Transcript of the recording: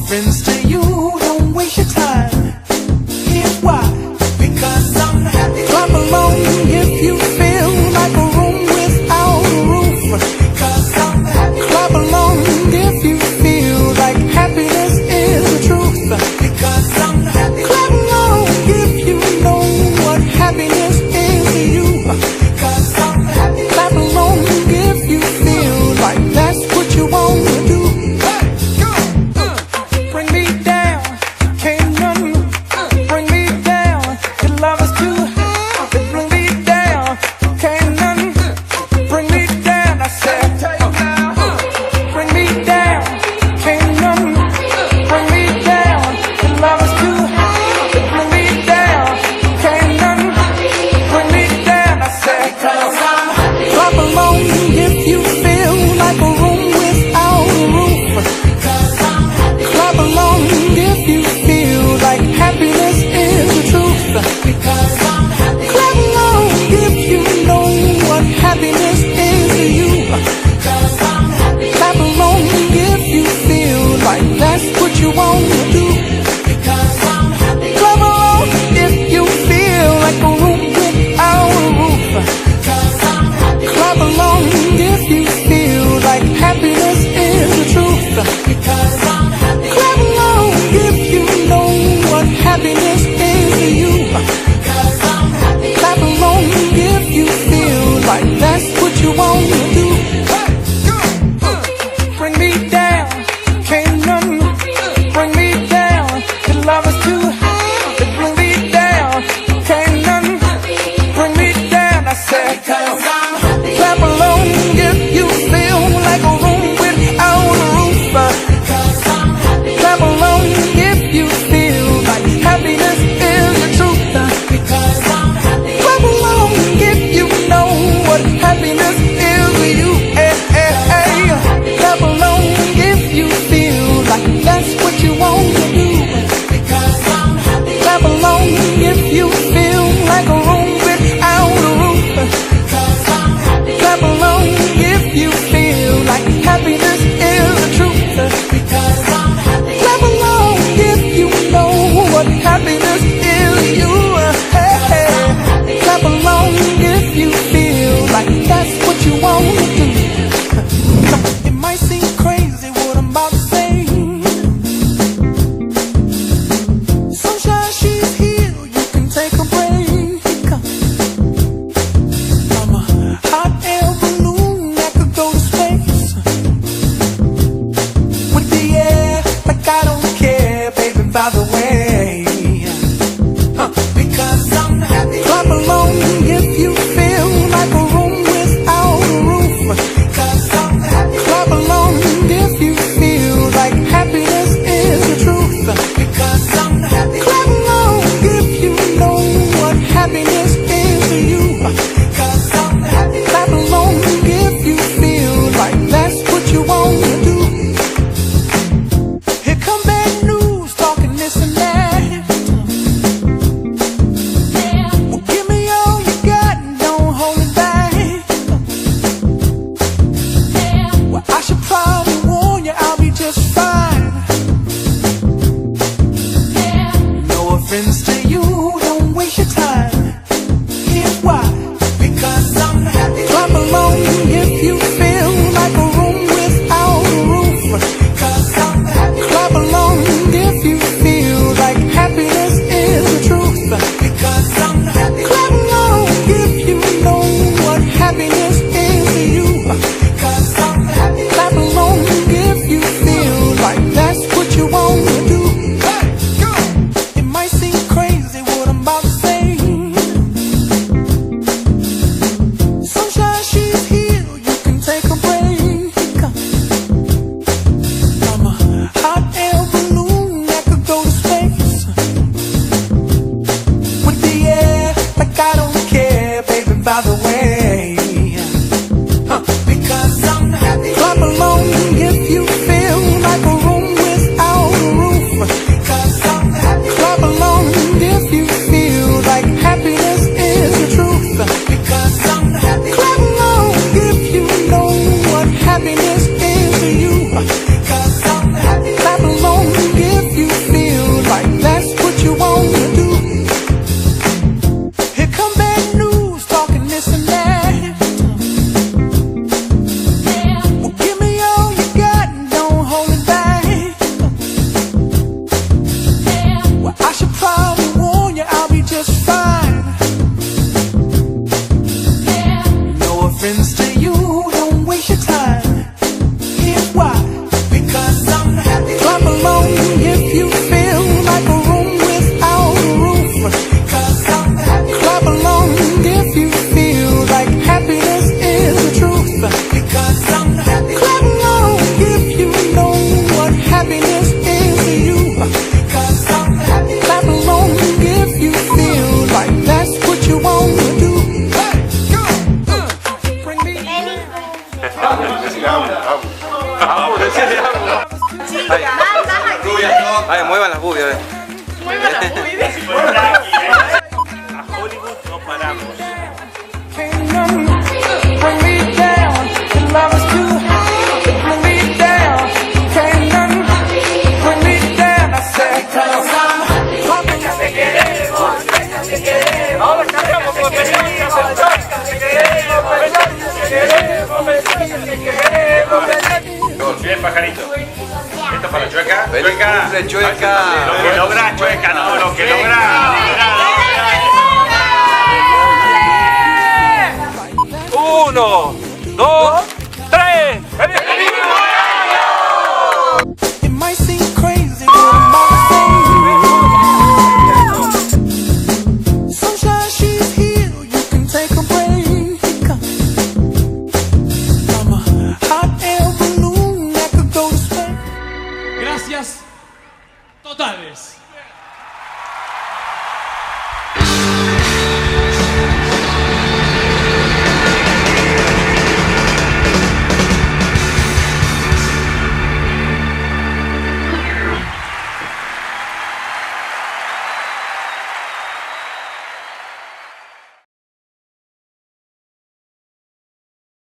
friends to you, don't waste your time. Here's why. Because I'm happy. Clap along if you feel like a room without a roof. Because I'm happy. Clap along if you feel like happiness is the truth. Because I'm happy. Clap along if you know what happiness is to you. Because I'm happy. Clap along if you feel like that's what you want to do. Bring me down, can't none bring me down. Your love is too high, bring me down, can't none bring me down. I said, bring me down, can't none bring me down. Your love is too high, bring me down, can't none bring me down. I said, clap along if you feel like a room without a roof. Clap along if you feel like happiness is the truth. Because I'm happy. Clap along if you know what happiness is to you. Because I'm happy. Clap along if you feel like that's what you want to do. Because I'm happy. Clap along if you feel like a room without a roof. Because I'm happy. Clap along if you feel like happiness is the truth. Because I'm happy. Clap along if you know what happiness is to you. Because I'm happy. Clap along if you feel like that's what you want to do. Bring me down, can't none bring me down. Your love is too high, bring me down, can't none bring me down. I said, clap along if you feel like a room without a roof. Clap along if you feel like happiness is the truth. Because I'm happy. Clap along if you know what happiness is to you. Clap along if you feel like that's what you want to do. Because I'm happy. Clap along if you feel like a room without a roof. Because I'm happy. Clap along if you feel like happiness is the truth. Because I'm happy. Clap along if you know what happiness is to you. Clap along if you feel like that's what you want to do. It might seem crazy what I'm about to say. Sunshine, she's here, you can take a break. I'm a hot air balloon that could go to space. With the air, like I don't care, baby, by the way. Because I'm happy. Clap along if you feel like a room without a roof. Because I'm happy. Clap along if you feel like happiness is the truth. Because I'm happy. Clap along if you know what happiness is to you. Because I'm happy. Clap along if you feel like that's what you want to do. Here come bad news, talking this and Ay, muevan las bubias. A Hollywood no paramos. Can't none bring me down. Your love is too high. Bring me down. Can't none bring me down. I said, 'cause I'm hungry. Te queremos, te queremos. Ahora cantamos con te queremos, Bien, pajarito. Esto para Chueca. Feliz cumple, Chueca. Lo que logra, Chueca, no, lo que logra. Uno, dos, tres. ¡Feliz cumpleaños!